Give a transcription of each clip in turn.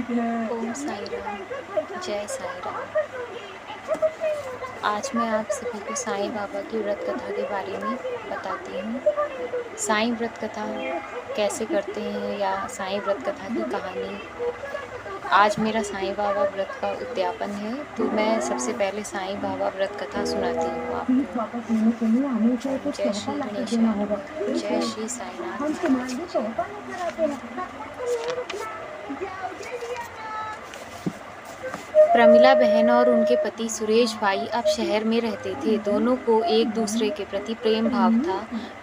ओम साई राम, जय साई राम। आज मैं आप सभी को साईं बाबा की व्रत कथा के बारे में बताती हूँ। साईं व्रत कथा कैसे करते हैं या साईं व्रत कथा की कहानी। आज मेरा साईं बाबा व्रत का उद्यापन है, तो मैं सबसे पहले साईं बाबा व्रत कथा सुनाती हूँ आपको। जय श्री गणेशाय नमः, जय श्री साईनाथ महाराज की जय। प्रमिला बहन और उनके पति सुरेश भाई अब शहर में रहते थे। दोनों को एक दूसरे के प्रति प्रेम भाव था,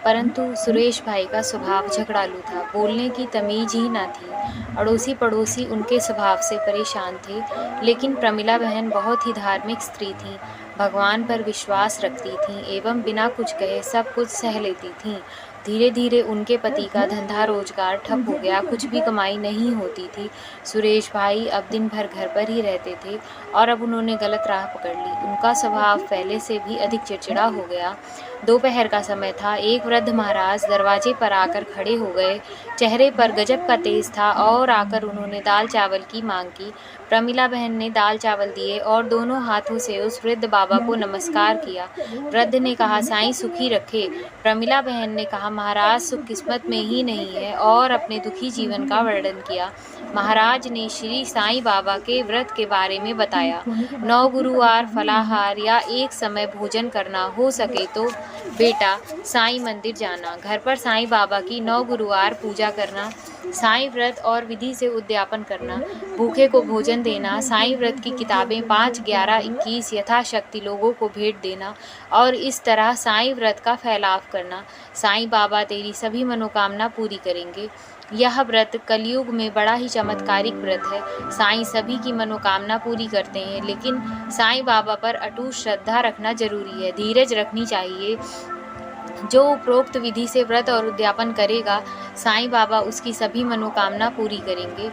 परंतु सुरेश भाई का स्वभाव झगड़ालू था, बोलने की तमीज ही न थी। अड़ोसी पड़ोसी उनके स्वभाव से परेशान थे, लेकिन प्रमिला बहन बहुत ही धार्मिक स्त्री थी, भगवान पर विश्वास रखती थीं एवं बिना कुछ कहे सब कुछ सह लेती थीं। धीरे धीरे उनके पति का धंधा रोजगार ठप हो गया, कुछ भी कमाई नहीं होती थी। सुरेश भाई अब दिन भर घर पर ही रहते थे और अब उन्होंने गलत राह पकड़ ली। उनका स्वभाव पहले से भी अधिक चिड़चिड़ा हो गया। दोपहर का समय था। एक वृद्ध महाराज दरवाजे पर आकर खड़े हो गए। चेहरे पर गजब का तेज था और आकर उन्होंने दाल चावल की मांग की। प्रमिला बहन ने दाल चावल दिए और दोनों हाथों से उस वृद्ध बाबा को नमस्कार किया। वृद्ध ने कहा, साईं सुखी रखे। प्रमिला बहन ने कहा, महाराज सुख किस्मत में ही नहीं है, और अपने दुखी जीवन का वर्णन किया। महाराज ने श्री साईं बाबा के व्रत के बारे में बताया। 9 गुरुवार फलाहार या एक समय भोजन करना, हो सके तो बेटा साईं मंदिर जाना, घर पर साईं बाबा की 9 गुरुवार पूजा करना, साईं व्रत और विधि से उद्यापन करना, भूखे को भोजन देना, साईं व्रत की किताबें 5, 11, 21 यथाशक्ति लोगों को भेंट देना और इस तरह साईं व्रत का फैलाव करना। साईं बाबा तेरी सभी मनोकामना पूरी करेंगे। यह व्रत कलयुग में बड़ा ही चमत्कारिक व्रत है। साईं सभी की मनोकामना पूरी करते हैं, लेकिन साईं बाबा पर अटूट श्रद्धा रखना जरूरी है, धीरज रखनी चाहिए। जो उपरोक्त विधि से व्रत और उद्यापन करेगा, साईं बाबा उसकी सभी मनोकामना पूरी करेंगे।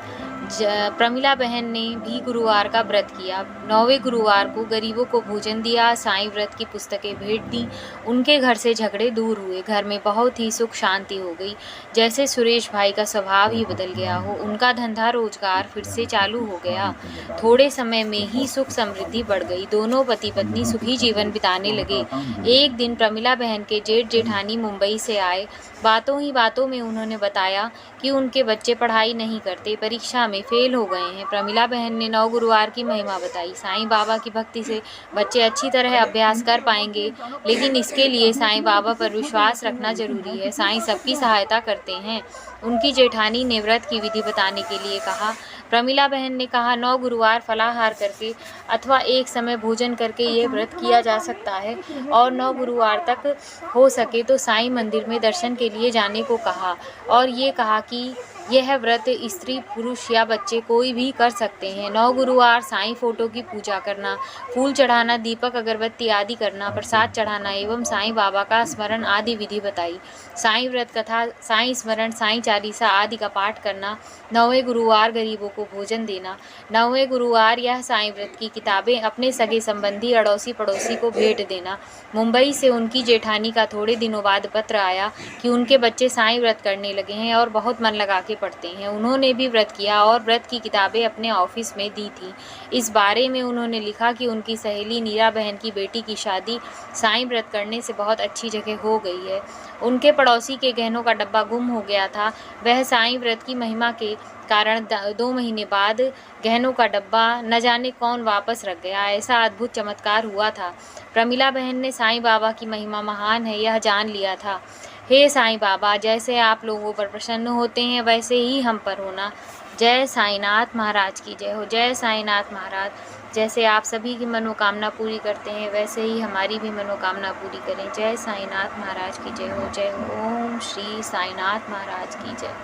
प्रमिला बहन ने भी गुरुवार का व्रत किया। 9वें गुरुवार को गरीबों को भोजन दिया, साईं व्रत की पुस्तकें भेंट दी। उनके घर से झगड़े दूर हुए, घर में बहुत ही सुख शांति हो गई, जैसे सुरेश भाई का स्वभाव ही बदल गया हो। उनका धंधा रोजगार फिर से चालू हो गया। थोड़े समय में ही सुख समृद्धि बढ़ गई। दोनों पति पत्नी सुखी जीवन बिताने लगे। एक दिन प्रमिला बहन के जेठ जेठानी मुंबई से आए। बातों ही बातों में उन्होंने बताया कि उनके बच्चे पढ़ाई नहीं करते, परीक्षा में फेल हो गए हैं। प्रमिला बहन ने 9 गुरुवार की महिमा बताई। साईं बाबा की भक्ति से बच्चे अच्छी तरह अभ्यास कर पाएंगे, लेकिन इसके लिए साईं बाबा पर विश्वास रखना जरूरी है। साईं सबकी सहायता करते हैं। उनकी जेठानी ने व्रत की विधि बताने के लिए कहा। प्रमिला बहन ने कहा, 9 गुरुवार फलाहार करके अथवा एक समय भोजन करके ये व्रत किया जा सकता है, और 9 गुरुवार तक हो सके तो साईं मंदिर में दर्शन के लिए जाने को कहा, और ये कहा कि यह व्रत स्त्री पुरुष या बच्चे कोई भी कर सकते हैं। 9 गुरुवार साईं फोटो की पूजा करना, फूल चढ़ाना, दीपक अगरबत्ती आदि करना, प्रसाद चढ़ाना एवं साईं बाबा का स्मरण आदि विधि बताई। साईं व्रत कथा, साईं स्मरण, साईं चालीसा आदि का पाठ करना। 9वें गुरुवार गरीबों को भोजन देना। 9वें गुरुवार यह साईं व्रत की किताबें अपने सगे संबंधी अड़ोसी पड़ोसी को भेंट देना। मुंबई से उनकी जेठानी का थोड़े दिनों बाद पत्र आया कि उनके बच्चे साईं व्रत करने लगे हैं और बहुत मन लगा के पढ़ते हैं। उन्होंने भी व्रत किया और व्रत की किताबें अपने ऑफिस में दी थी। इस बारे में उन्होंने लिखा कि उनकी सहेली नीरा बहन की बेटी की शादी साईं व्रत करने से बहुत अच्छी जगह हो गई है। उनके पड़ोसी के गहनों का डब्बा गुम हो गया था। वह साईं व्रत की महिमा के कारण 2 महीने बाद गहनों का डब्बा न जाने कौन वापस रख गया। ऐसा अद्भुत चमत्कार हुआ था। प्रमिला बहन ने साईं बाबा की महिमा महान है यह जान लिया था। हे साईं बाबा, जैसे आप लोगों पर प्रसन्न होते हैं वैसे ही हम पर होना। जय साईनाथ महाराज की जय हो। जय साईनाथ महाराज, जैसे आप सभी की मनोकामना पूरी करते हैं वैसे ही हमारी भी मनोकामना पूरी करें। जय साईनाथ महाराज की जय हो। जय हो। ओम श्री साईनाथ महाराज की जय।